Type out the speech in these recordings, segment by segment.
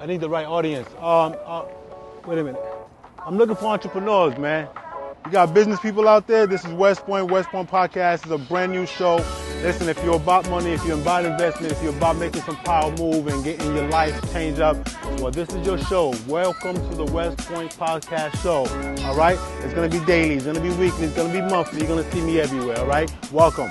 I need the right audience. Wait a minute. I'm looking for entrepreneurs, man. You got business people out there. This is Wes Point. Wes Point Podcast is a brand new show. Listen, if you're about money, if you're about investment, if you're about making some power move and getting your life changed up, well, this is your show. Welcome to the Wes Point Podcast show. All right? It's going to be daily. It's going to be weekly. It's going to be monthly. You're going to see me everywhere. All right? Welcome.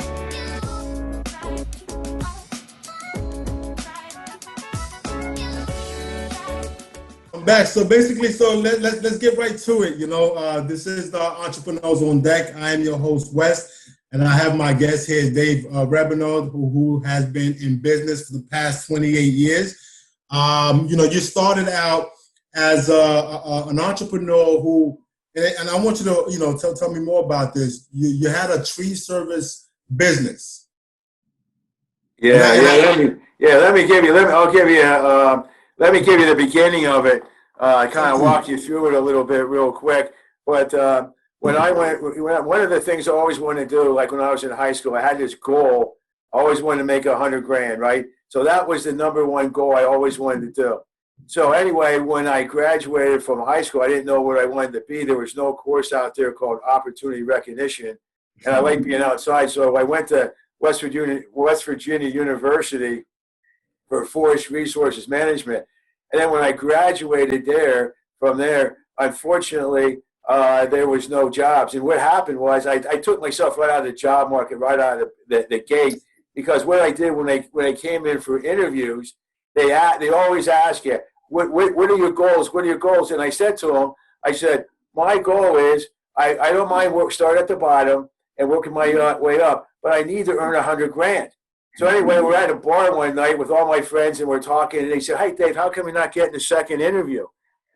Back. So basically, let's get right to it. This is the Entrepreneurs on Deck. I am your host, Wes, and I have my guest here, Dave Rabenold, who has been in business for the past 28 years. You started out as an entrepreneur who, and I want you to, tell me more about this. You had a tree service business. Let me give you the beginning of it. Kind of walk you through it a little bit real quick. But one of the things I always wanted to do, like when I was in high school, I had this goal. I always wanted to make $100,000, right? So that was the number one goal I always wanted to do. So anyway, when I graduated from high school, I didn't know what I wanted to be. There was no course out there called opportunity recognition, and I like being outside. So I went to West Virginia University for Forest Resources Management. And then when I graduated from there, unfortunately, there was no jobs. And what happened was I took myself right out of the job market, right out of the gate, because what I did when I came in for interviews, they always ask you, what are your goals? What are your goals? And I said to them, my goal is I don't mind start at the bottom and working my way up, but I need to earn $100,000. So anyway, we're at a bar one night with all my friends, and we're talking, and they said, "Hey, Dave, how come you're not getting the second interview?"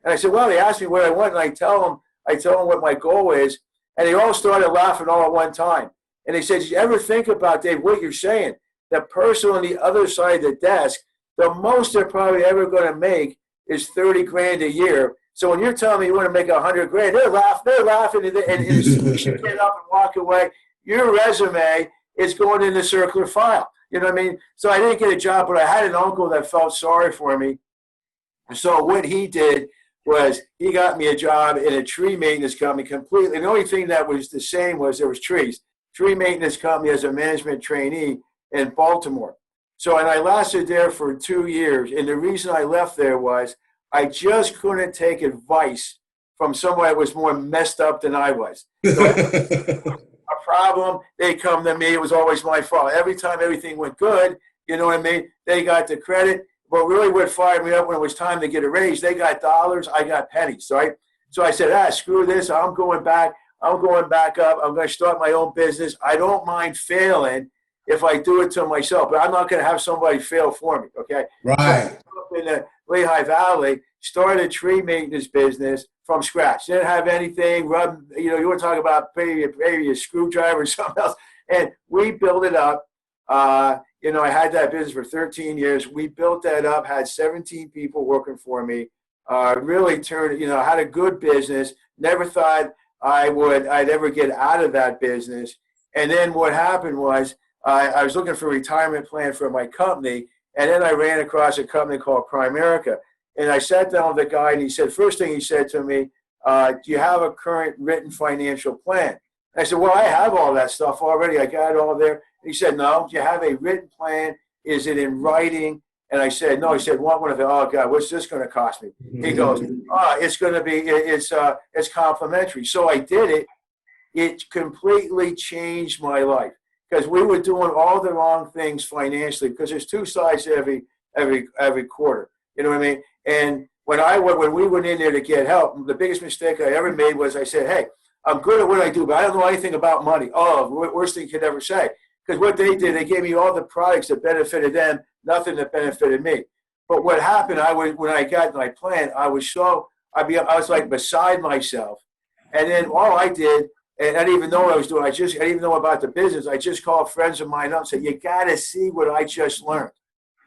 And I said, "Well, they asked me what I want, and I tell them what my goal is," and they all started laughing all at one time. And they said, "Did you ever think about, Dave, what you're saying? The person on the other side of the desk, the most they're probably ever going to make is $30,000 a year. So when you're telling me you want to make $100,000, they're laughing, and as soon as you get up and walk away, your resume is going in the circular file." You know what I mean? So I didn't get a job, but I had an uncle that felt sorry for me. So what he did was he got me a job in a tree maintenance company completely. The only thing that was the same was there was trees. Tree maintenance company as a management trainee in Baltimore. So, and I lasted there for 2 years. And the reason I left there was I just couldn't take advice from somebody that was more messed up than I was. So problem, they come to me. It was always my fault. Every time everything went good, you know what I mean? They got the credit. But really what fired me up when it was time to get a raise, they got dollars, I got pennies, right? So I said, screw this. I'm going back up. I'm going to start my own business. I don't mind failing if I do it to myself, but I'm not going to have somebody fail for me, okay? Right. So in the Lehigh Valley, started a tree maintenance business from scratch. Didn't have anything, you want to talk about maybe a screwdriver or something else. And we built it up. I had that business for 13 years. We built that up, had 17 people working for me. Really turned, had a good business. Never thought I'd ever get out of that business. And then what happened was I was looking for a retirement plan for my company. And then I ran across a company called Primerica. And I sat down with the guy, and he said, first thing he said to me, do you have a current written financial plan? And I said, well, I have all that stuff already. I got it all there. And he said, no, do you have a written plan? Is it in writing? And I said, no. He said, want one of them? Oh, God, what's this going to cost me? He goes, it's going to be, it's complimentary. So I did it. It completely changed my life because we were doing all the wrong things financially because there's two sides to every quarter. You know what I mean? And when we went in there to get help, the biggest mistake I ever made was I said, hey, I'm good at what I do, but I don't know anything about money. Oh, worst thing you could ever say. Because what they did, they gave me all the products that benefited them, nothing that benefited me. But what happened, when I got my plan, I was like beside myself. And then all I did, and I didn't even know what I was doing. I didn't even know about the business. I just called friends of mine up and said, you got to see what I just learned.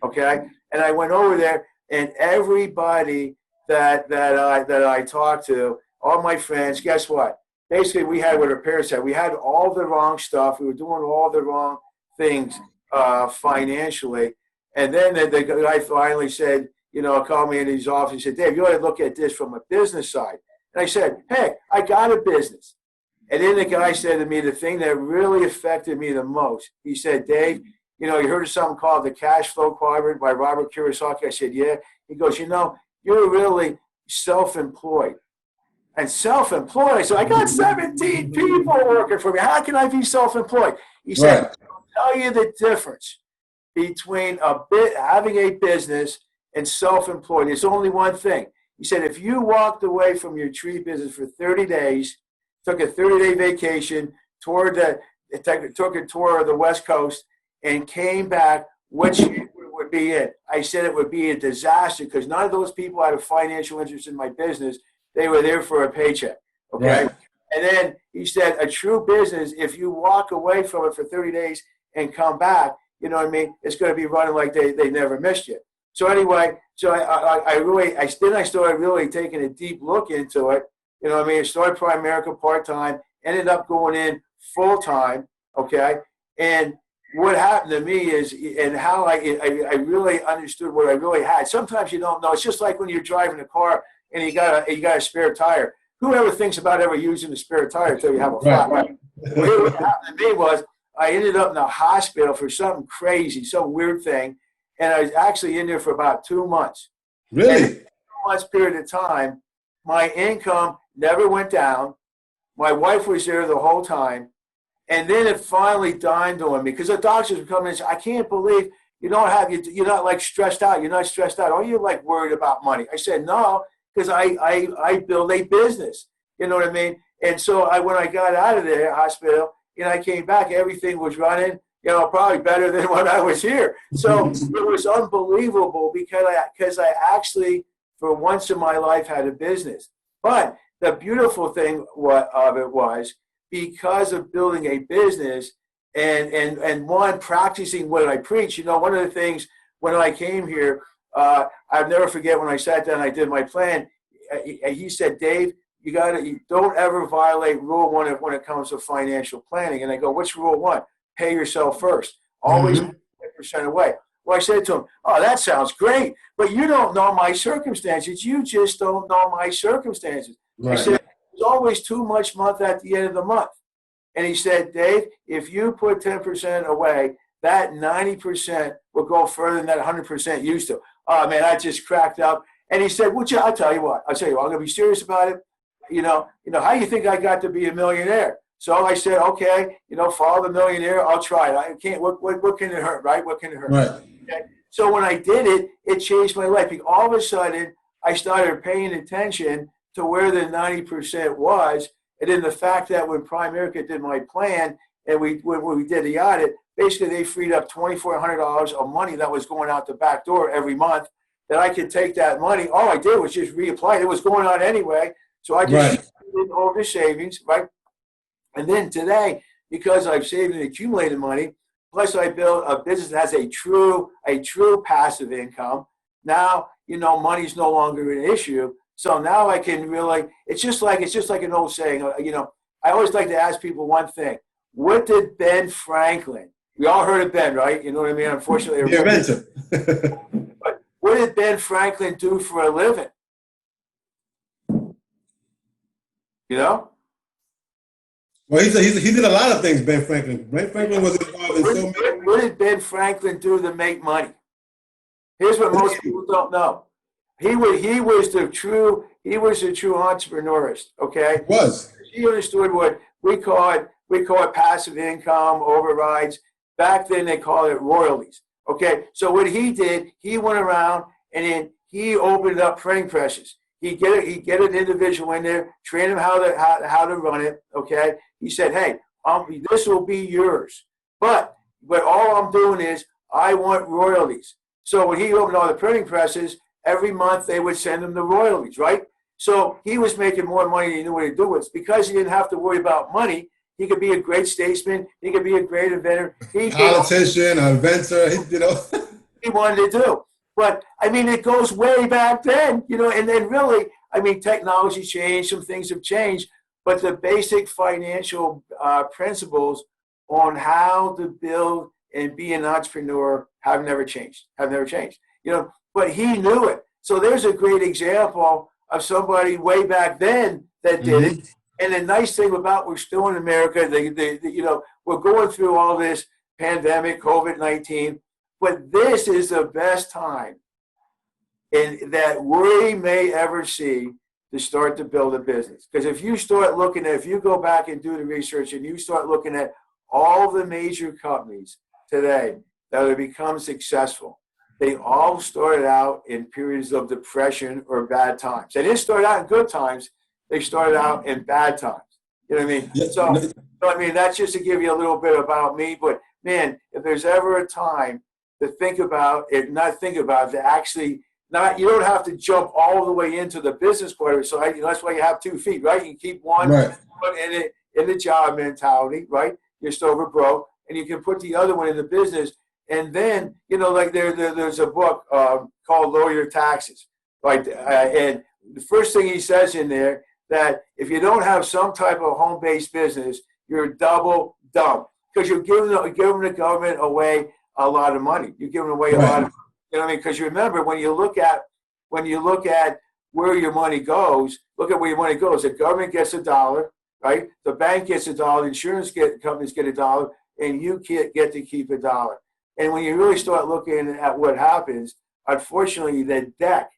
Okay. And I went over there, and everybody that I talked to, all my friends, guess what? Basically, we had what our parents had. We had all the wrong stuff. We were doing all the wrong things financially. And then the guy finally said, called me in his office and said, Dave, you ought to look at this from a business side. And I said, hey, I got a business. And then the guy said to me, the thing that really affected me the most, he said, Dave, you heard of something called the cash flow quadrant by Robert Kiyosaki? I said, yeah. He goes, you're really self-employed. And self-employed, I said, I got 17 people working for me. How can I be self-employed? He said, Right. I'll tell you the difference between having a business and self-employed. There's only one thing. He said, if you walked away from your tree business for 30 days, took a 30-day vacation, took a tour of the West Coast, and came back, which would be it? I said it would be a disaster because none of those people had a financial interest in my business. They were there for a paycheck, okay? Right. And then he said, a true business, if you walk away from it for 30 days and come back, it's going to be running like they never missed you. So anyway, I started really taking a deep look into it. I started Primerica part-time, ended up going in full-time, okay? And what happened to me is, and how I really understood what I really had. Sometimes you don't know. It's just like when you're driving a car and you got a spare tire. Whoever thinks about ever using a spare tire until you have a flat? Right. Well, what happened to me was I ended up in the hospital for something crazy, some weird thing, and I was actually in there for about 2 months. Really? And in a 2 months period of time, my income never went down. My wife was there the whole time. And then it finally dawned on me because the doctors were coming and said, I can't believe you're not like stressed out. You're not stressed out. Are you like worried about money? I said, no, because I build a business. You know what I mean? And so when I got out of the hospital and I came back, everything was running, probably better than when I was here. So it was unbelievable because I actually, for once in my life, had a business. But the beautiful thing of it was, because of building a business and one, practicing what I preach. One of the things when I came here, I'll never forget when I sat down and I did my plan, he said, Dave, you don't ever violate rule 1 when it comes to financial planning. And I go, what's rule 1? Pay yourself first. Always 10% away. Well, I said to him, oh, that sounds great, but you don't know my circumstances. You just don't know my circumstances. Right. I said, there's always too much month at the end of the month. And he said, Dave, if you put 10% away, that 90% will go further than that 100% used to. Oh, man, I just cracked up. And he said, well, I'll tell you what, I'm going to be serious about it. How do you think I got to be a millionaire? So I said, okay, follow the millionaire. I'll try it. I can't, what can it hurt, right? What can it hurt? Right. Okay. So when I did it, it changed my life. All of a sudden, I started paying attention to where the 90% was. And then the fact that when Primerica did my plan and when we did the audit, basically they freed up $2,400 of money that was going out the back door every month, that I could take that money. All I did was just reapply it. It was going on anyway. So I just did over savings, right? And then today, because I've saved and accumulated money, plus I built a business that has a true passive income. Now, money's no longer an issue. So now I can really, it's just like an old saying, I always like to ask people one thing. What did Ben Franklin, we all heard of Ben, right? You know what I mean? Unfortunately. The inventor. But what did Ben Franklin do for a living? Well, he did a lot of things, Ben Franklin. Ben Franklin was involved in so many. What did Ben Franklin do to make money? Here's what most people don't know. He was the true entrepreneurist, okay? He was. He understood what we call it passive income, overrides. Back then they called it royalties. Okay. So what he did, he went around and then he opened up printing presses. He'd get an individual in there, train him how to run it. Okay. He said, hey, this will be yours. But all I'm doing is I want royalties. So when he opened all the printing presses, every month they would send him the royalties, right? So he was making more money than he knew what to do with. Because he didn't have to worry about money, he could be a great statesman. He could be a great inventor. Politician, an inventor, he wanted to do. But, I mean, it goes way back then, and then really, I mean, technology changed. Some things have changed. But the basic financial principles on how to build and be an entrepreneur have never changed. But he knew it. So there's a great example of somebody way back then that did it. And the nice thing about we're still in America, we're going through all this pandemic, COVID-19, but this is the best time that we may ever see to start to build a business. Because if you start looking at, if you go back and do the research and you start looking at all the major companies today that have become successful, they all started out in periods of depression or bad times. They didn't start out in good times. They started out in bad times. You know what I mean? Yeah. So I mean, that's just to give you a little bit about me. But man, if there's ever a time to think about it, not think about it, to actually not, you don't have to jump all the way into the business part of it. So that's why you have 2 feet, right? You can keep one foot in the job mentality, right? You're still broke, and you can put the other one in the business. And then, like there's a book called Lower Your Taxes, right? And the first thing he says in there, that if you don't have some type of home-based business, you're double dumb, because you're giving the government away a lot of money. You're giving away a lot of, you know what I mean? Because you remember, when you look at where your money goes, look at where your money goes. The government gets $1, right? The bank gets $1, the insurance companies get $1, and you get to keep $1. And when you really start looking at what happens, unfortunately, the deck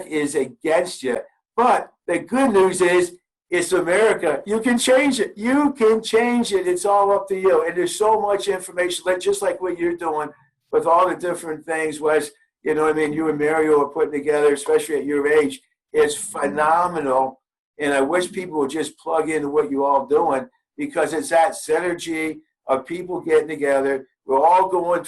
is against you. But the good news is, it's America. You can change it. You can change it. It's all up to you. And there's so much information, just like what you're doing with all the different things, Wes, you know what I mean, you and Mario are putting together, especially at your age. It's phenomenal. And I wish people would just plug into what you're all doing, because it's that synergy of people getting together. We all want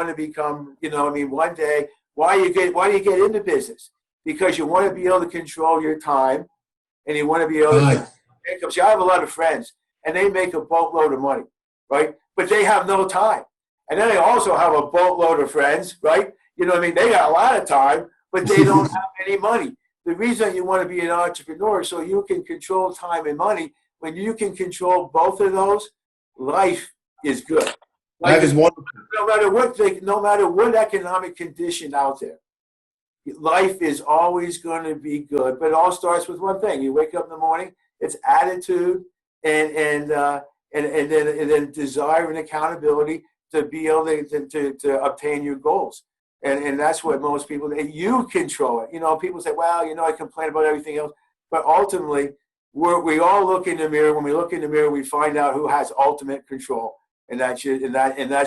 to become, one day. Why do you get into business? Because you want to be able to control your time, and you want to be able to income. See, I have a lot of friends, and they make a boatload of money, right? But they have no time. And then I also have a boatload of friends, right? You know what I mean? They got a lot of time, but they don't have any money. The reason you want to be an entrepreneur is so you can control time and money. When you can control both of those, life is good. Life is wonderful. No matter what economic condition out there, life is always going to be good. But it all starts with one thing: you wake up in the morning. It's attitude and then desire and accountability to be able to obtain your goals. And that's what most people, you control it. People say, well, I complain about everything else. But ultimately, we all look in the mirror. When we look in the mirror, we find out who has ultimate control. And that's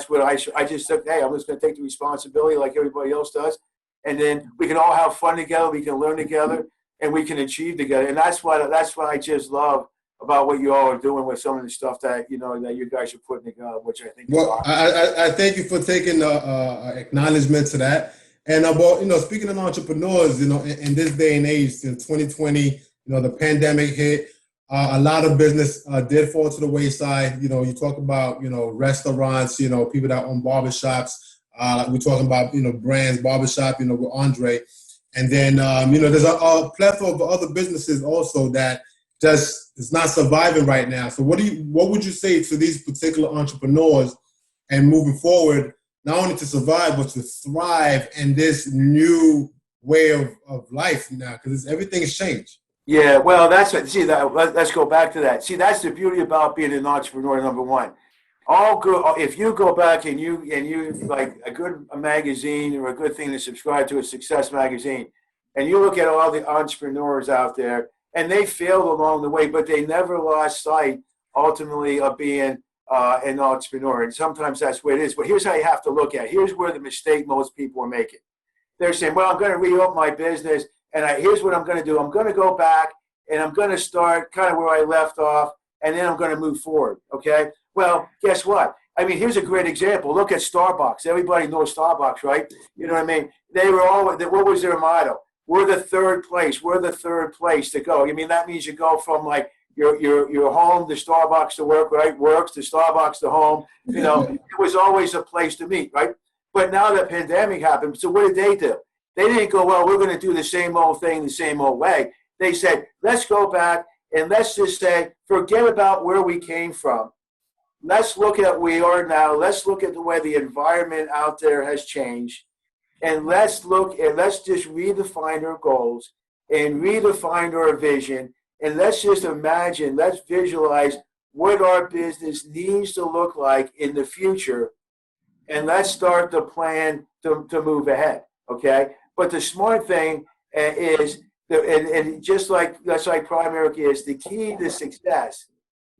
what I just said, hey, I'm just going to take the responsibility like everybody else does. And then we can all have fun together. We can learn together, and we can achieve together. And that's what I just love about what you all are doing with some of the stuff that that you guys are putting together, which I think. Well, I thank you for taking acknowledgement to that. And about speaking of entrepreneurs, in this day and age, in 2020, the pandemic hit. A lot of business did fall to the wayside. You talk about restaurants, people that own barbershops. We're talking about brands, barbershop, with Andre, and then there's a plethora of other businesses also that just is not surviving right now. So what would you say to these particular entrepreneurs and moving forward, not only to survive but to thrive in this new way of life now, because everything's changed? Yeah, well, let's go back to that. See, that's the beauty about being an entrepreneur. Number one, all good. If you go back and you like a good magazine or a good thing to subscribe to, a success magazine, and you look at all the entrepreneurs out there, and they failed along the way, but they never lost sight ultimately of being an entrepreneur. And sometimes that's what it is. But here's how you have to look at it. Here's where the mistake most people are making. They're saying, well, I'm going to reopen my business, and here's what I'm going to do. I'm going to go back, and I'm going to start kind of where I left off, and then I'm going to move forward, okay? Well, guess what? I mean, here's a great example. Look at Starbucks. Everybody knows Starbucks, right? You know what I mean? They were all, what was their motto? We're the third place. We're the third place to go. I mean, that means you go from like your home to Starbucks to work, right? Works to Starbucks to home. It was always a place to meet, right? But now the pandemic happened. So what did they do? They didn't go, well, we're going to do the same old thing the same old way. They said, let's go back and let's just say, forget about where we came from. Let's look at where we are now. Let's look at the way the environment out there has changed. and let's just redefine our goals and redefine our vision. And let's just imagine, let's visualize what our business needs to look like in the future. And let's start the plan to move ahead. Okay. But the smart thing is, and just like Primerica is, the key to success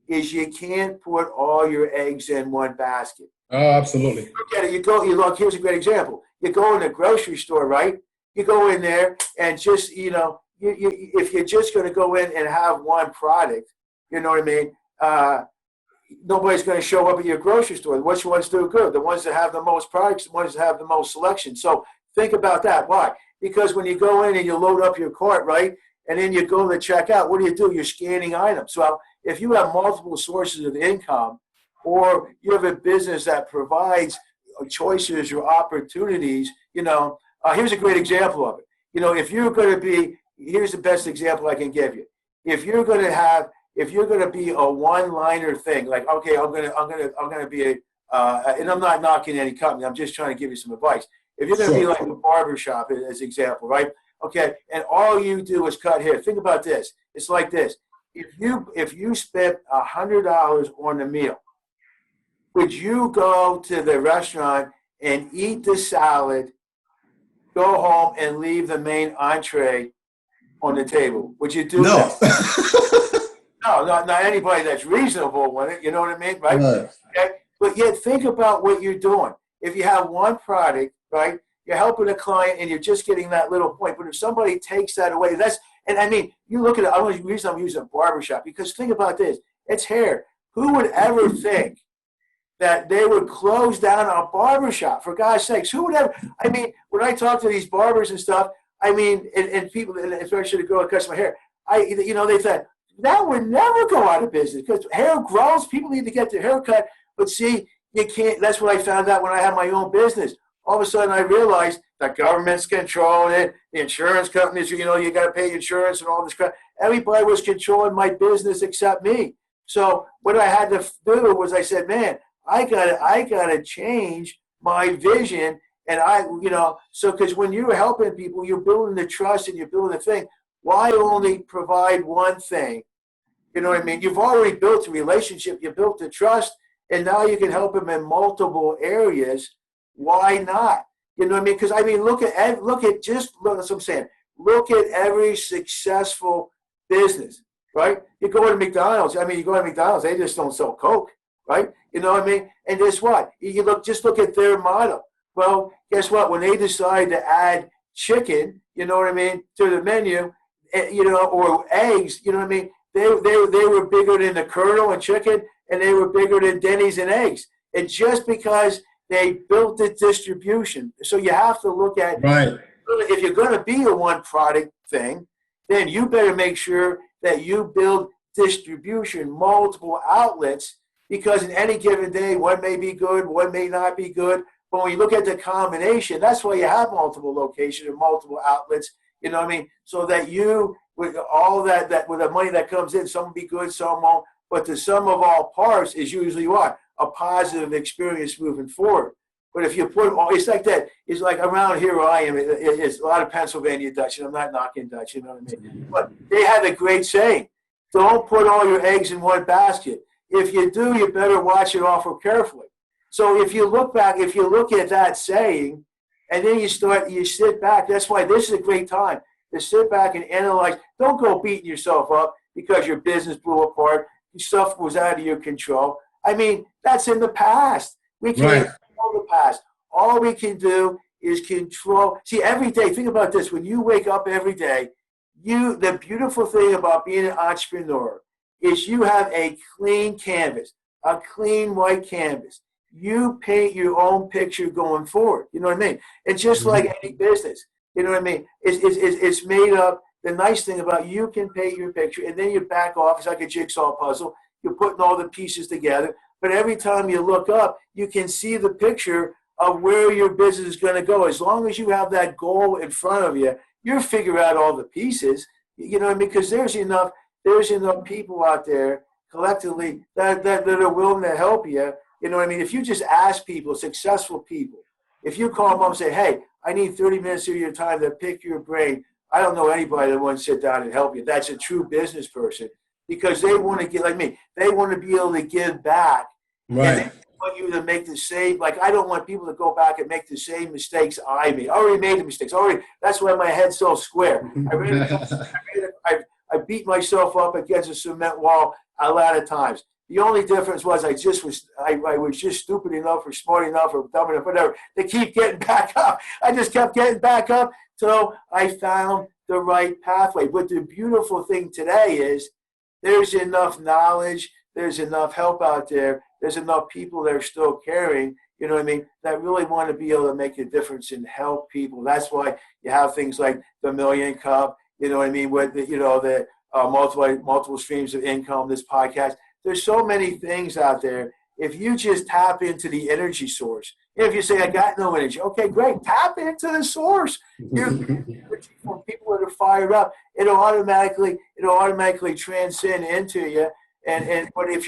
is you can't put all your eggs in one basket. Oh, absolutely. Look at it. You look, here's a great example. You go in a grocery store, right? You go in there and just, if you're just going to go in and have one product, you know what I mean? Nobody's going to show up at your grocery store. Which ones do good? The ones that have the most products, the ones that have the most selection. So think about that. Why? Because when you go in and you load up your cart, right, and then you go to check out, what do? You're scanning items. So if you have multiple sources of income, or you have a business that provides choices or opportunities, here's a great example of it. If you're going to be, here's the best example I can give you. If you're going to be a one-liner thing, like, okay, I'm going to be and I'm not knocking any company. I'm just trying to give you some advice. If you're going to be like a barbershop, as an example, right? Okay, and all you do is cut hair. Think about this. It's like this. If you spent $100 on a meal, would you go to the restaurant and eat the salad, go home and leave the main entree on the table? Would you do that? No, not anybody that's reasonable with it. You know what I mean, right? Okay? But yet think about what you're doing. If you have one product, right, you're helping a client and you're just getting that little point. But if somebody takes that away, you look at it. The reason I'm using a barbershop, because think about this. It's hair. Who would ever think that they would close down a barbershop, for God's sakes? Who would ever? When I talk to these barbers and stuff, and people, and especially the girl that cuts my hair, they said that would never go out of business because hair grows. People need to get their hair cut. But see, you can't. That's what I found out when I had my own business. All of a sudden, I realized the government's controlling it. The insurance companies, you got to pay insurance and all this crap. Everybody was controlling my business except me. So what I had to do was I said, man, I gotta change my vision. And because when you're helping people, you're building the trust and you're building the thing. Why only provide one thing? You know what I mean? You've already built a relationship. You built the trust, and now you can help them in multiple areas. Why not? You know what I mean? Because look at that's what I'm saying. Look at every successful business, right? You go to McDonald's. They just don't sell Coke, right? You know what I mean? And guess what? Just look at their model. Well, guess what? When they decide to add chicken, you know what I mean, to the menu, or eggs, you know what I mean, they were bigger than the Colonel and chicken, and they were bigger than Denny's and eggs. And just because they built the distribution. So you have to look at, right. If you're going to be a one product thing, then you better make sure that you build distribution, multiple outlets, because in any given day, one may be good, one may not be good. But when you look at the combination, that's why you have multiple locations and multiple outlets, you know what I mean? So that you, with all that with the money that comes in, some will be good, some won't. But the sum of all parts is usually what? A positive experience moving forward. But if you put all, it's like that. It's like around here where I am, it's a lot of Pennsylvania Dutch, and I'm not knocking Dutch, you know what I mean? But they have a great saying: don't put all your eggs in one basket. If you do, you better watch it awful carefully. So if you look at that saying, and then you sit back, that's why this is a great time to sit back and analyze. Don't go beating yourself up because your business blew apart, stuff was out of your control. That's in the past. We can't control the past. All we can do is control. See, every day, think about this. When you wake up every day, the beautiful thing about being an entrepreneur is you have a clean canvas, a clean white canvas. You paint your own picture going forward. You know what I mean? It's just like any business. You know what I mean? It's made up. The nice thing about you can paint your picture, and then you back off. It's like a jigsaw puzzle. You're putting all the pieces together. But every time you look up, you can see the picture of where your business is going to go. As long as you have that goal in front of you, you'll figure out all the pieces. You know what I mean? Because there's enough people out there collectively that are willing to help you. You know what I mean? If you just ask people, successful people, If you call them up and say, hey, I need 30 minutes of your time to pick your brain, I don't know anybody that wants to sit down and help you. That's a true business person, because they want to get, like me, they want to be able to give back. Right. And they want you to make the same, like, I don't want people to go back and make the same mistakes I made. I already made the mistakes. That's why my head's so square. I beat myself up against a cement wall a lot of times. The only difference was I was just stupid enough or smart enough or dumb enough, whatever, to keep getting back up. I just kept getting back up till I found the right pathway. But the beautiful thing today is there's enough knowledge, there's enough help out there, there's enough people that are still caring, you know what I mean, that really want to be able to make a difference and help people. That's why you have things like the Million Cup, you know what I mean, with the multiple streams of income, this podcast. There's so many things out there. If you just tap into the energy source, if you say, I got no energy, okay, great, tap into the source. You're energy from people that are fired up. It'll automatically transcend into you. But if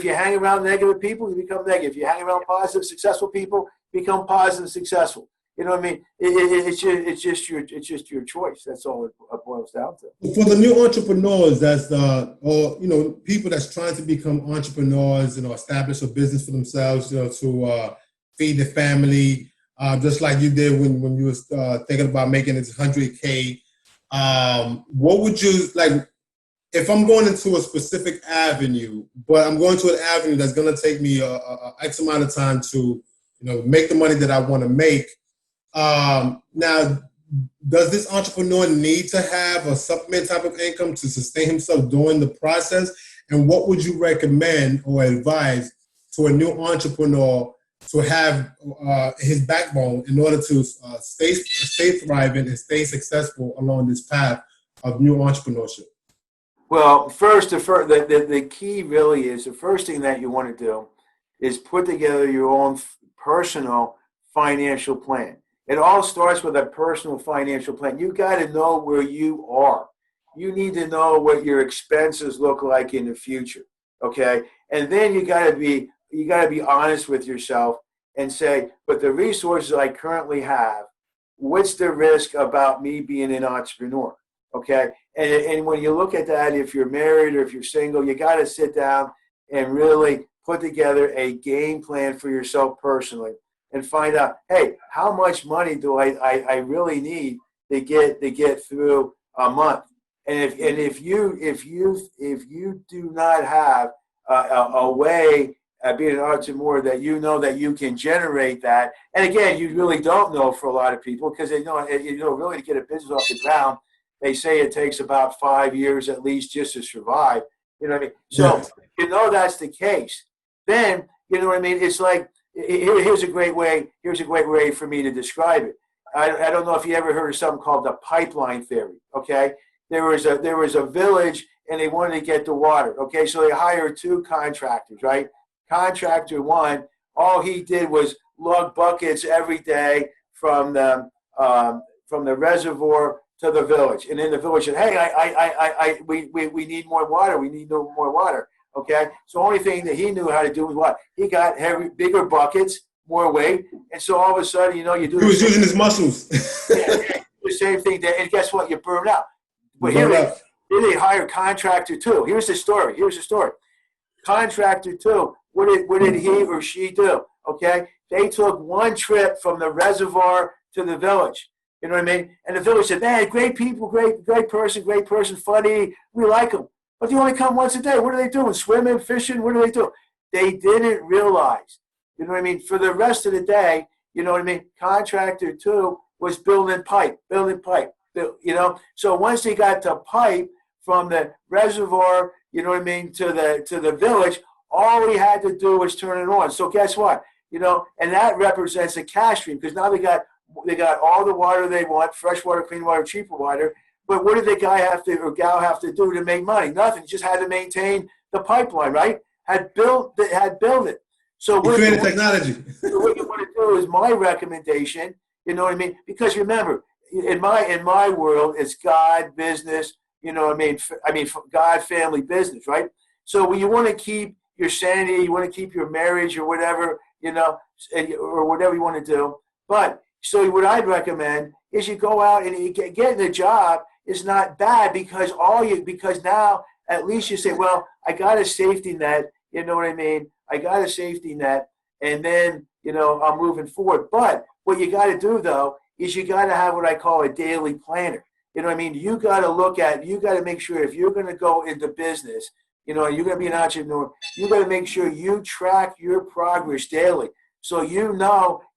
you hang around negative people, you become negative. If you hang around positive, successful people, become positive, successful. You know what I mean? It's just your choice. That's all it boils down to. For the new entrepreneurs, people that's trying to become entrepreneurs, establish a business for themselves, to feed their family, just like you did when you was thinking about making it 100K. What would you like? If I'm going into a specific avenue, but I'm going to an avenue that's going to take me a X amount of time to, make the money that I want to make. Now, does this entrepreneur need to have a supplement type of income to sustain himself during the process? And what would you recommend or advise to a new entrepreneur to have his backbone in order to stay thriving and stay successful along this path of new entrepreneurship? Well, first, the key really is the first thing that you want to do is put together your own personal financial plan. It all starts with a personal financial plan. You got to know where you are. You need to know what your expenses look like in the future, okay? And then you got to be honest with yourself and say, but the resources I currently have, what's the risk about me being an entrepreneur, okay? And when you look at that, if you're married or if you're single, you got to sit down and really put together a game plan for yourself personally and find out, hey, how much money do I really need to get through a month? And if you do not have a way of being an entrepreneur that that you can generate that, and again, you really don't know for a lot of people, because really to get a business off the ground, they say it takes about 5 years at least just to survive. You know what I mean? So that's the case. Then you know what I mean. It's like here's a great way for me to describe it. I don't know if you ever heard of something called the pipeline theory. Okay, there was a village and they wanted to get the water. Okay, so they hired 2 contractors. Right, contractor 1, all he did was lug buckets every day from the reservoir to the village, and then the village said, "Hey, we need more water. We need more water." Okay, so the only thing that he knew how to do was what? He got bigger buckets, more weight, and so all of a sudden, you do. He was using his muscles. The same thing, and guess what? You burn out. But here they hire contractor 2. Here's the story. Contractor 2. What did he or she do? Okay, they took 1 trip from the reservoir to the village. You know what I mean? And the village said, "Man, great people, great person, funny. We like them." But they only come once a day. What are they doing? Swimming, fishing? What do they do? They didn't realize. You know what I mean? For the rest of the day, you know what I mean? Contractor 2 was building pipe. So once they got the pipe from the reservoir, you know what I mean, to the village, all he had to do was turn it on. So guess what? And that represents a cash stream, because now they got all the water they want, fresh water, clean water, cheaper water. But what did the guy or gal have to do to make money? Nothing. Just had to maintain the pipeline, right? Had built it. So what created technology. So what you want to do is my recommendation. You know what I mean? Because remember, in my world, it's God, business. You know what I mean? God, family, business, right? So when you want to keep your sanity, you want to keep your marriage or whatever, or whatever you want to do. But so what I'd recommend is you go out and you getting a job is not bad because now at least you say, well, I got a safety net. You know what I mean? I got a safety net, and then, I'm moving forward. But what you got to do, though, is you got to have what I call a daily planner. You know what I mean? You got to make sure if you're going to go into business, you're going to be an entrepreneur, you got to make sure you track your progress daily. So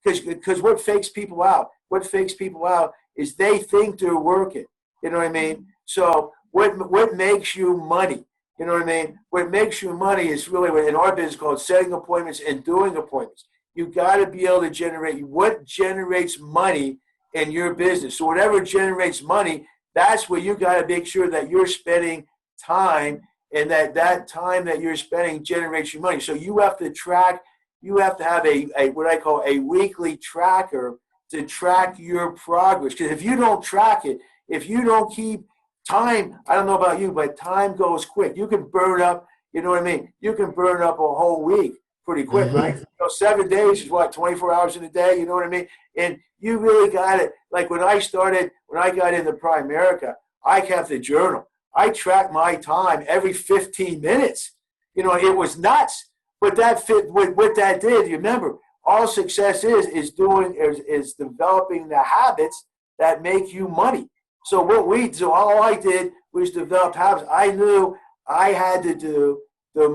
because what fakes people out is they think they're working. You know what I mean? So what makes you money? You know what I mean? What makes you money is really what in our business called setting appointments and doing appointments. You got to be able to generate what generates money in your business. So whatever generates money, that's where you got to make sure that you're spending time, and that time that you're spending generates your money. So you have to track. You have to have a what I call a weekly tracker to track your progress. Because if you don't track it, if you don't keep time, I don't know about you, but time goes quick. You can burn up, you know what I mean? You can burn up a whole week pretty quick, right? 7 days is what, 24 hours in a day, you know what I mean? And you really got it. Like when I got into Primerica, I kept a journal. I tracked my time every 15 minutes. It was nuts. But that fit with what that did. You remember, all success is developing the habits that make you money. So all I did was develop habits. I knew I had to do the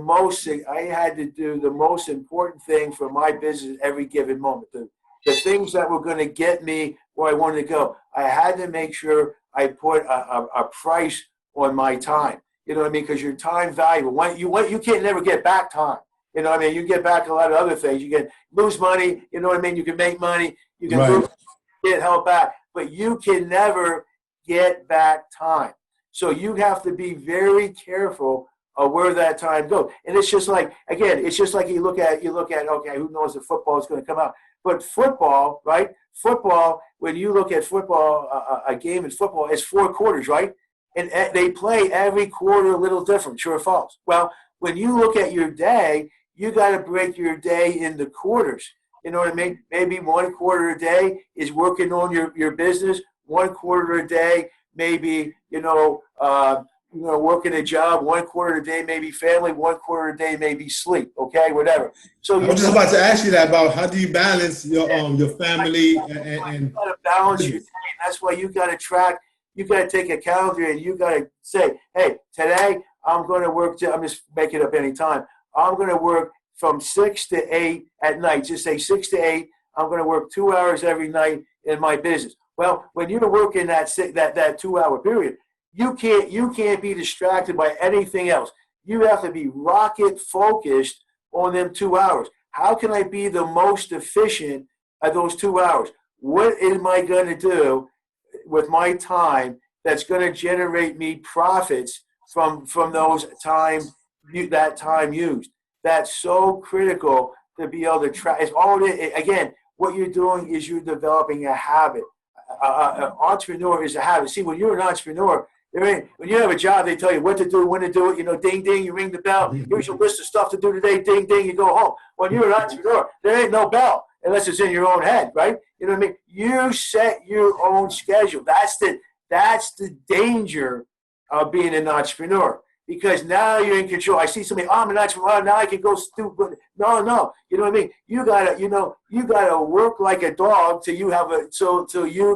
most important thing for my business at every given moment. The things that were going to get me where I wanted to go. I had to make sure I put a price on my time. You know what I mean? Because your time valuable. You can't never get back time. You know what I mean? You get back a lot of other things. You can lose money. You know what I mean? You can make money. You can lose, get help back. But you can never get back time. So you have to be very careful of where that time goes. And it's just like, you look at, okay, who knows if football is going to come out. But football, right? Football, when you look at football, a game in football, it's 4 quarters, right? And they play every quarter a little different, true or false. Well, when you look at your day, you got to break your day into quarters. You know what I mean? Maybe 1 quarter a day is working on your business. 1 quarter a day, maybe, working a job. 1 quarter a day, maybe family. 1 quarter a day, maybe sleep. Okay, whatever. So I was just about to ask you that about how do you balance your family and you got to balance your day. That's why you got to track. You got to take a calendar and you got to say, hey, today I'm going to work. I'm just making it up any time. I'm going to work from 6 to 8 at night. Just say 6 to 8. I'm going to work 2 hours every night in my business. Well, when you're working that 2 hour period, you can't be distracted by anything else. You have to be rocket focused on them 2 hours. How can I be the most efficient at those 2 hours? What am I going to do with my time that's going to generate me profits from those that time used? That's so critical to be able to track. Again, what you're doing is you're developing a habit. An entrepreneur is a habit. See, when you're an entrepreneur, when you have a job, they tell you what to do, when to do it. Ding, ding, you ring the bell. Here's your list of stuff to do today. Ding, ding, you go home. When you're an entrepreneur, there ain't no bell unless it's in your own head, right? You know what I mean? You set your own schedule. That's the danger of being an entrepreneur, because now you're in control. I see somebody, I'm an entrepreneur, now I can go stupid. No. You know what I mean? You gotta work like a dog till you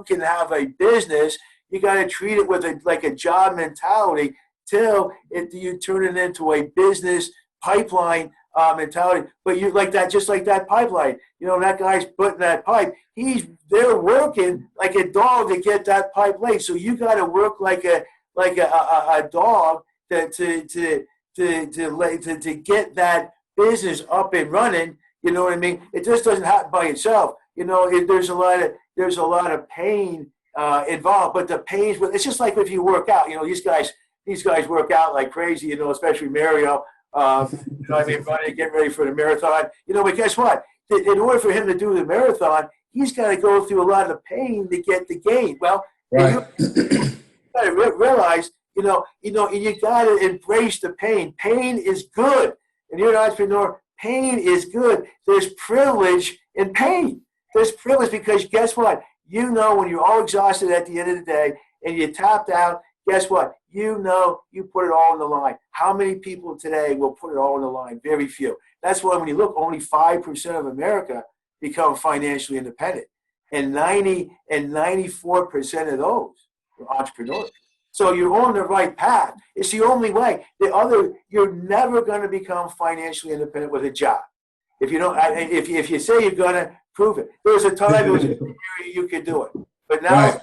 can have a business. You gotta treat it like a job mentality till you turn it into a business pipeline mentality. But you like that, just like that pipeline. That guy's putting that pipe. They're working like a dog to get that pipe laid. So you got to work like a dog to get that business up and running. You know what I mean? It just doesn't happen by itself. There's a lot of pain involved, but the pain it's just like if you work out. These guys work out like crazy. Especially Mario. Running, getting ready for the marathon. But guess what? In order for him to do the marathon, he's got to go through a lot of pain to get the gain. Well, right. You got to realize, you got to embrace the pain. Pain is good. And you're an entrepreneur, pain is good. There's privilege in pain. There's privilege because guess what? You know when you're all exhausted at the end of the day and you're tapped out, guess what? You know you put it all on the line. How many people today will put it all on the line? Very few. That's why when you look, only 5% of America become financially independent. And 94% of those are entrepreneurs. So you're on the right path. It's the only way. You're never going to become financially independent with a job. If you don't, if you say you're going to, prove it. There was a time you could do it, but now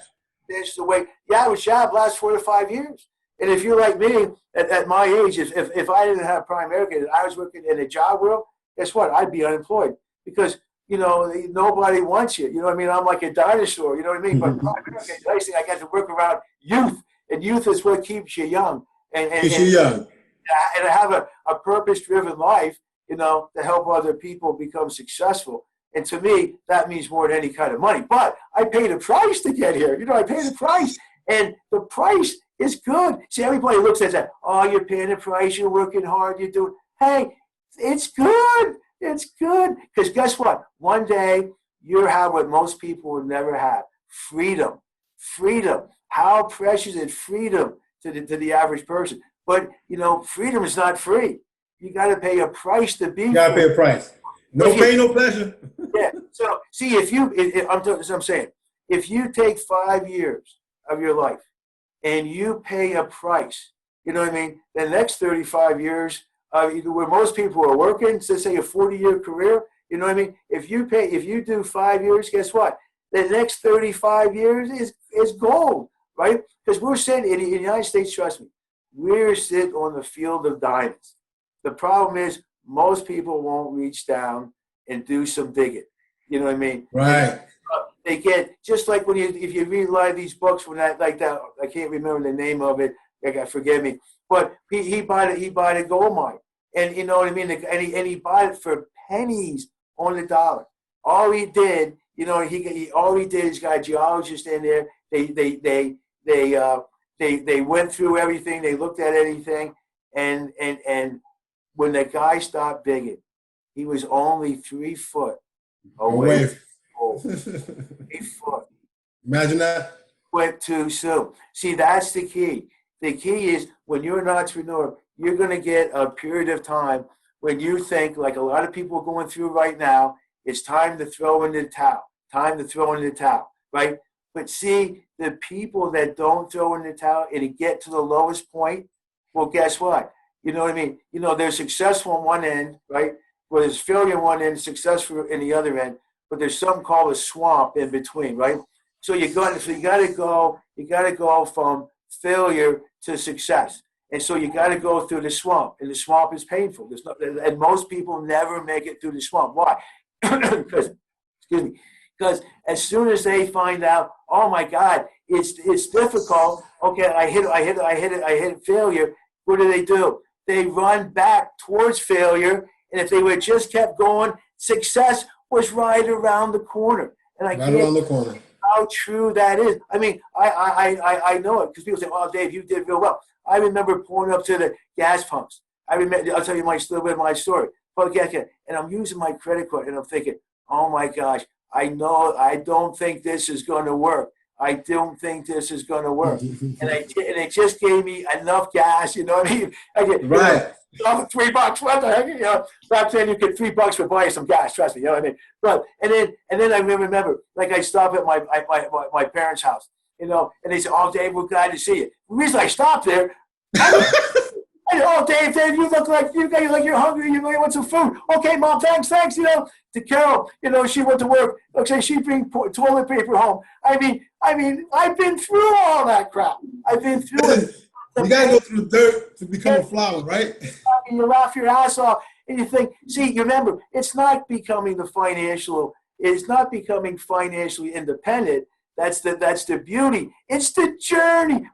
it's the way. The average job lasts 4 to 5 years. And if you're like me at my age, if I didn't have Primerica and I was working in the job world, guess what? I'd be unemployed because nobody wants you. You know what I mean? I'm like a dinosaur. You know what I mean? But Primerica, the nice thing, I got to work around youth, and youth is what keeps you young. And I have a purpose-driven life, to help other people become successful. And to me, that means more than any kind of money. But I paid a price to get here. I paid a price, and the price is good. See, everybody looks at that. Oh, you're paying a price. You're working hard. You're doing. Hey, it's good. It's good because guess what? One day you'll have what most people will never have: freedom. Freedom. How precious is freedom to the average person? But freedom is not free. You got to pay a price to be. You got to pay a price. No pain, no pleasure. Yeah. So see, I'm saying, if you take 5 years of your life and you pay a price, you know what I mean? The next 35 years, where most people are working, so say a 40-year career, you know what I mean? If you do 5 years, guess what? The next 35 years is gold, right? Because we're sitting in the United States, trust me, we're sitting on the field of diamonds. The problem is most people won't reach down and do some digging. You know what I mean? Right. They get just like if you read a lot of these books from that, like that, I can't remember the name of it. Forgive me. But he bought a gold mine, and you know what I mean. And he bought it for pennies on the dollar. All he did, all he did is got a geologist in there. They went through everything. They looked at anything, and when the guy stopped digging, he was only 3 foot away. 3 foot. Imagine that. Went too soon. See, that's the key. The key is when you're an entrepreneur, you're going to get a period of time when you think, like a lot of people are going through right now, it's time to throw in the towel. Time to throw in the towel, right? But see, the people that don't throw in the towel and get to the lowest point, well, guess what? You know what I mean? They're successful on one end, right? Well, there's failure on one end, successful in the other end, but there's something called a swamp in between, right? So you got to go from failure to success. And so you got to go through the swamp, and the swamp is painful. And most people never make it through the swamp. Why? Because as soon as they find out, oh my God, it's difficult. Okay, I hit failure. What do? They run back towards failure. And if they would just kept going, success was right around the corner. And I can't around the corner. How true that is. I mean, I know it because people say, "Oh, Dave, you did real well." I remember pulling up to the gas pumps. I'll tell you my story. And I'm using my credit card, and I'm thinking, "Oh my gosh, I don't think this is going to work. I don't think this is going to work." and it just gave me enough gas. You know what I mean? Right. $3. What the heck? Back then you get $3 for buying some gas. Trust me. You know what I mean? But and then I remember, like I stopped at my parents' house. And they said, "Oh, Dave, we're glad to see you." The reason I stopped there, "Oh, Dave, you look like you're hungry. You want some food? Okay, Mom, thanks. To Carol, she went to work. Looks like she bring toilet paper home. I mean, I've been through all that crap. I've been through it. You gotta go through dirt to become a flower, right? And you laugh your ass off, and you think, see, you remember, it's not becoming financially independent. That's the beauty. It's the journey.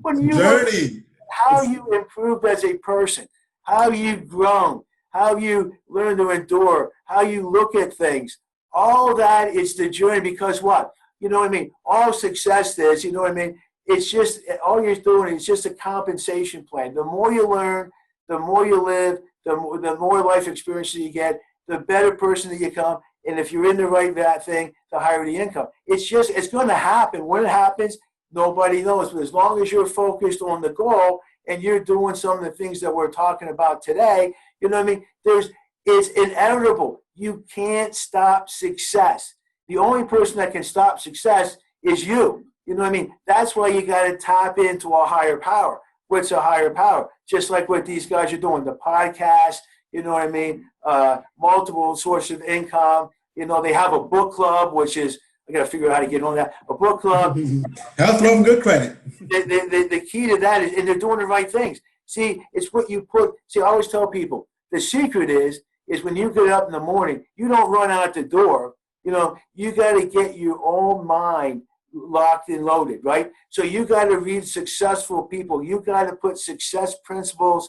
How you improved as a person, how you've grown, how you learn to endure, how you look at things. All that is the journey because what? You know what I mean? All success is, you know what I mean? It's just, all you're doing is just a compensation plan. The more you learn, the more you live, the more life experiences you get, the better person that you become. And if you're in the right that thing, the higher the income. It's going to happen. When it happens, nobody knows. But as long as you're focused on the goal and you're doing some of the things that we're talking about today, you know what I mean? It's inevitable. You can't stop success. The only person that can stop success is you. You know what I mean? That's why you got to tap into a higher power. What's a higher power? Just like what these guys are doing, the podcast, you know what I mean? Multiple sources of income. You know, they have a book club, which is, I got to figure out how to get on that. A book club. I'll throw them good credit. The key to that is, and they're doing the right things. See, it's what you put. See, I always tell people, the secret is when you get up in the morning, you don't run out the door. You know, you got to get your own mind locked and loaded, right? So you got to read successful people. You got to put success principles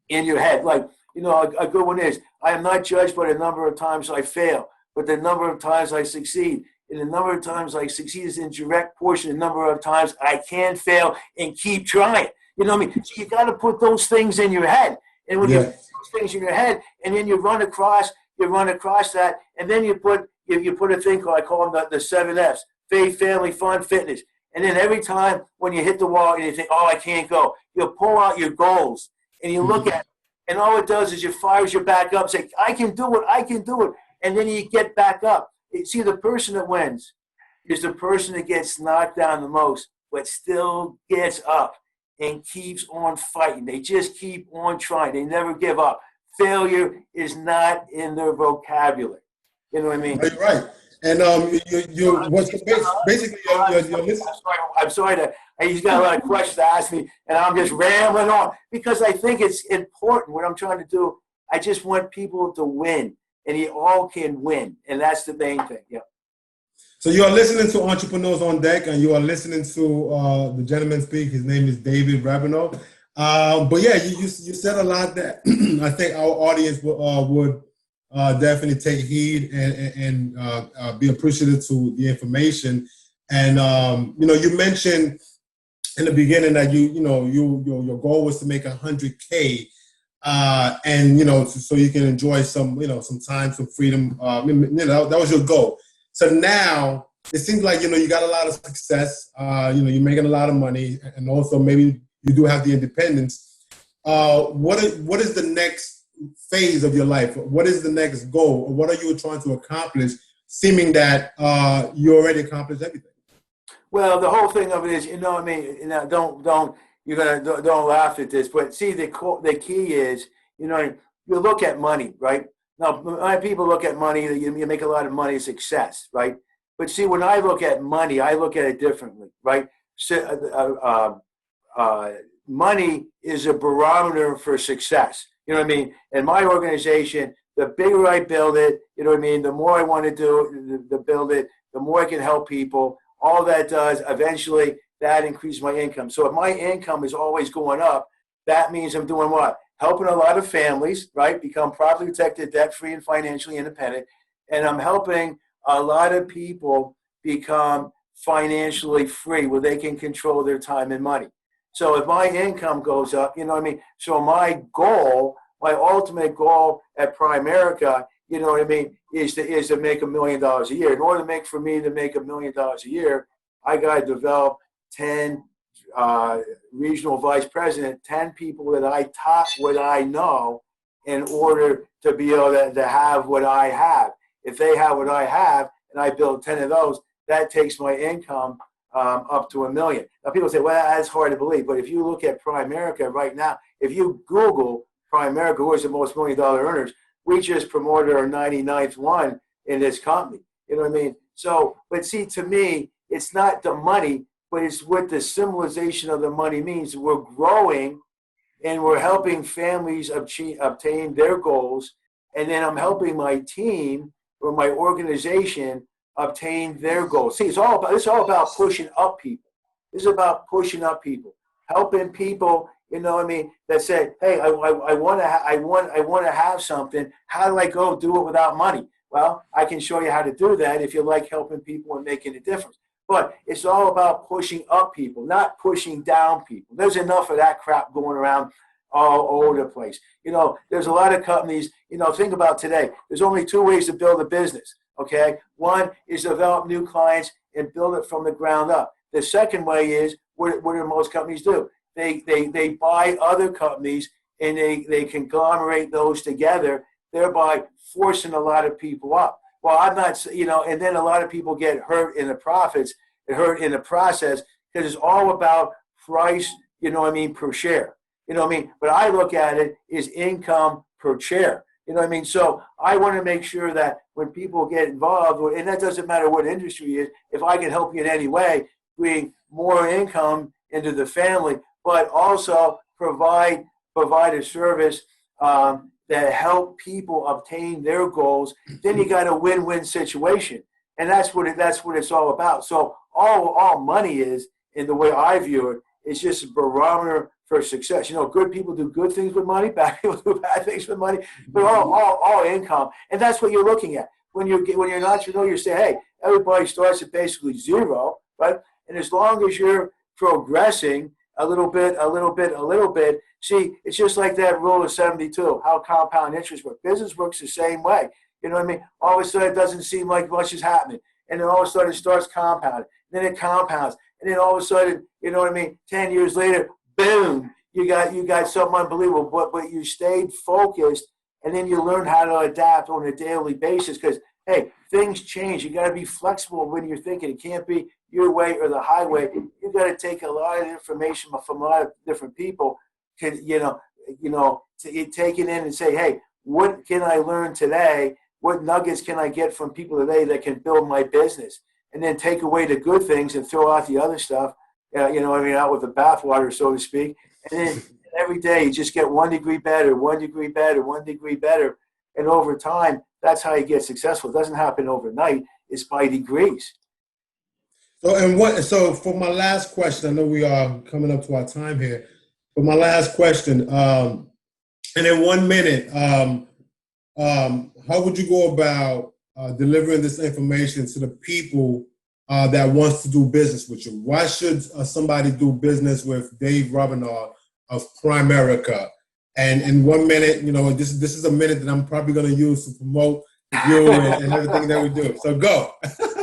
in your head. Like, you know, a good one is, I am not judged by the number of times I fail, but the number of times I succeed. And the number of times I succeed is in direct portion the number of times I can fail and keep trying. You know what I mean? So you got to put those things in your head. And when you put those things in your head, and then you run across that, and then you put a thing called, I call them the 7 F's: faith, family, fun, fitness. And then every time when you hit the wall and you think, oh, I can't go, you pull out your goals and you look at it, and all it does is it fires you back up, say, I can do it. And then you get back up. See, the person that wins is the person that gets knocked down the most, but still gets up and keeps on fighting. They just keep on trying. They never give up. Failure is not in their vocabulary. You know what I mean? You're right. And basically your list. I'm sorry that he's got a lot of questions to ask me, and I'm just rambling on because I think it's important. What I'm trying to do, I just want people to win, and you all can win, and that's the main thing. Yeah. So you are listening to Entrepreneurs on Deck, and you are listening to the gentleman speak. His name is David Rabenold. But yeah, you said a lot that I think our audience would definitely take heed and be appreciative to the information. And you know, you mentioned in the beginning that your goal was to make $100K, and you know, so you can enjoy some time, some freedom. That was your goal. So now it seems like you got a lot of success. You're making a lot of money, and also maybe you do have the independence. What is the next phase of your life? What is the next goal? Or what are you trying to accomplish, seeming that you already accomplished everything? Well, the whole thing of it is, don't laugh at this, but see, the key is, you look at money, right? Now, my people look at money, you make a lot of money, success, right? But see, when I look at money, I look at it differently, right? So, money is a barometer for success. You know what I mean? In my organization, the bigger I build it, you know what I mean, the more I want to do to build it, the more I can help people. All that does, eventually, that increases my income. So if my income is always going up, that means I'm doing what? Helping a lot of families, right, become properly protected, debt-free, and financially independent. And I'm helping a lot of people become financially free where they can control their time and money. So if my income goes up, you know what I mean? So my ultimate goal at Primerica, you know what I mean, is to make $1 million a year. In order for me to make $1 million a year, I got to develop 10 regional vice president, 10 people that I taught what I know in order to be able to have what I have. If they have what I have and I build 10 of those, that takes my income up to $1 million. Now people say, well, that's hard to believe. But if you look at Primerica right now, if you Google Primerica, who is the most $1 million earners, we just promoted our 99th one in this company. You know what I mean? So, but see, to me, it's not the money, but it's what the symbolization of the money means. We're growing and we're helping families obtain their goals. And then I'm helping my team or my organization obtain their goals. See, it's all about pushing up people. This is about pushing up people, helping people, you know what I mean, that say, hey, I want to have something. How do I go do it without money? Well, I can show you how to do that if you like helping people and making a difference. But it's all about pushing up people, not pushing down people. There's enough of that crap going around all over the place. There's a lot of companies, think about today. There's only two ways to build a business, okay? One is develop new clients and build it from the ground up. The second way is, what do most companies do? They buy other companies and they conglomerate those together, thereby forcing a lot of people up. Well, I'm not, and then a lot of people get hurt in the profits, hurt in the process, because it's all about price, per share. But I look at it as income per share. So I want to make sure that when people get involved, and that doesn't matter what industry it is, if I can help you in any way, bring more income into the family, but also provide a service that help people obtain their goals, then you got a win-win situation. And that's what it's all about. So all money is, in the way I view it, is just a barometer for success. Good people do good things with money, bad people do bad things with money, but all income. And that's what you're looking at. When you're an entrepreneur, you say, hey, everybody starts at basically zero, right? And as long as you're progressing a little bit, see, it's just like that rule of 72, how compound interest works. Business works the same way. All of a sudden, it doesn't seem like much is happening. And then all of a sudden, it starts compounding. Then it compounds. And then all of a sudden, 10 years later, boom, you got something unbelievable. But you stayed focused, and then you learn how to adapt on a daily basis because, hey, things change. You got to be flexible when you're thinking. It can't be your way or the highway. You got to take a lot of information from a lot of different people, to take it in and say, hey, what can I learn today? What nuggets can I get from people today that can build my business? And then take away the good things and throw out the other stuff, out with the bathwater, so to speak. And then every day you just get 1 degree better, 1 degree better, 1 degree better. And over time, that's how you get successful. It doesn't happen overnight. It's by degrees. So for my last question, I know we are coming up to our time here. For my last question, and in 1 minute, how would you go about delivering this information to the people that wants to do business with you? Why should somebody do business with Dave Rabenold of Primerica? And in 1 minute, this is a minute that I'm probably going to use to promote you and everything that we do. So go.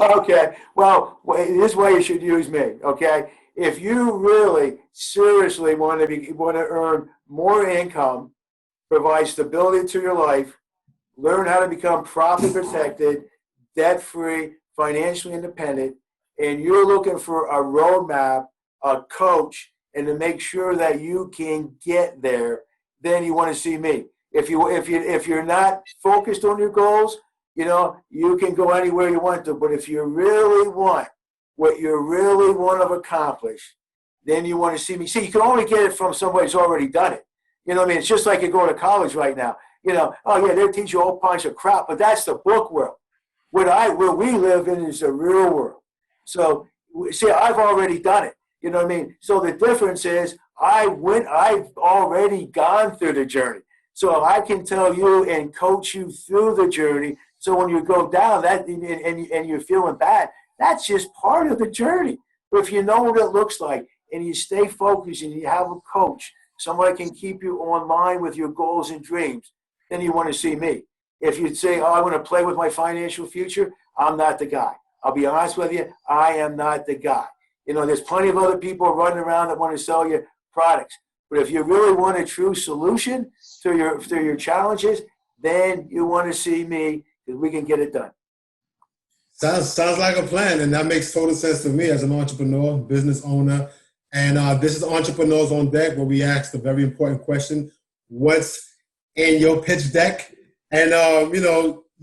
Okay. Well, this way you should use me. Okay. If you really seriously want to earn more income, provide stability to your life, learn how to become profit protected, debt-free, financially independent, and you're looking for a roadmap, a coach, and to make sure that you can get there, then you want to see me. If you're not focused on your goals, you can go anywhere you want to. But if you really want what you really want to accomplish, then you want to see me. See, you can only get it from somebody who's already done it. It's just like you go to college right now. Oh yeah, they teach you a whole bunch of crap, but that's the book world. Where we live in is the real world. So, see, I've already done it. So the difference is I've already gone through the journey. So I can tell you and coach you through the journey. So when you go down that and you're feeling bad, that's just part of the journey. But if you know what it looks like and you stay focused and you have a coach, somebody can keep you on line with your goals and dreams, then you want to see me. If you say, oh, I want to play with my financial future, I'm not the guy. I'll be honest with you, I am not the guy. There's plenty of other people running around that want to sell you products. But if you really want a true solution to your challenges, then you want to see me because we can get it done. Sounds like a plan, and that makes total sense to me as an entrepreneur, business owner. And this is Entrepreneurs on Deck, where we ask the very important question, what's in your pitch deck? And,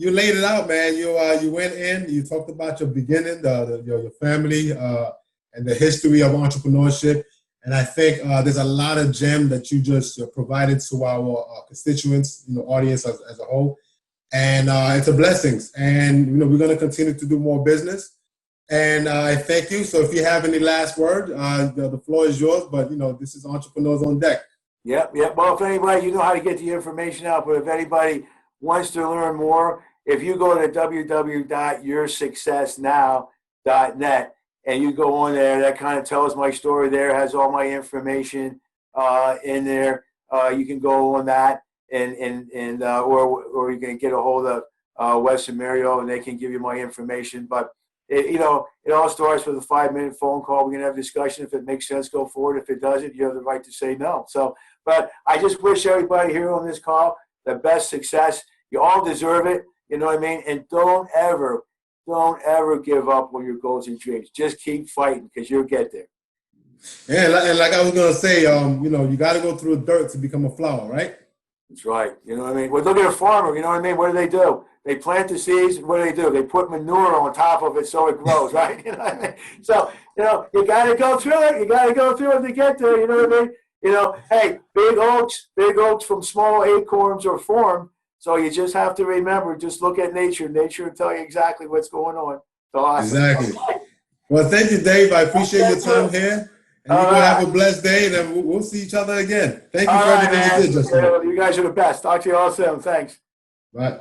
you laid it out, man. You went in, you talked about your beginning, your family, and the history of entrepreneurship. And I think there's a lot of gem that you just provided to our constituents, audience as a whole. And it's a blessing. And, we're going to continue to do more business. And I thank you. So if you have any last word, the floor is yours. But, this is Entrepreneurs on Deck. Yep. Well, if anybody, you know how to get the information out. But if anybody wants to learn more, if you go to www.yoursuccessnow.net and you go on there, that kind of tells my story there, has all my information in there. you can go on that or you can get a hold of Wes and Mario, and they can give you my information. But it all starts with a 5-minute phone call. We can have a discussion. If it makes sense, go forward. If it doesn't, you have the right to say no. So, but I just wish everybody here on this call the best success. You all deserve it. You know what I mean? And don't ever give up on your goals and dreams. Just keep fighting, because you'll get there. Yeah, and like I was gonna say, you got to go through the dirt to become a flower, right? That's right. You know what I mean? Well, look at a farmer. You know what I mean? What do? They plant the seeds, and what do? They put manure on top of it so it grows, right? You know what I mean? So, you got to go through it. You got to go through it to get there. You know what I mean? Hey, big oaks from small acorns are formed. So you just have to remember, just look at nature. Nature will tell you exactly what's going on. So awesome. Exactly. Well, thank you, Dave. I appreciate your time here. And you're going to have a blessed day, and then we'll see each other again. Thank you for everything you did, Justin. You guys are the best. Talk to you all soon. Thanks. Bye.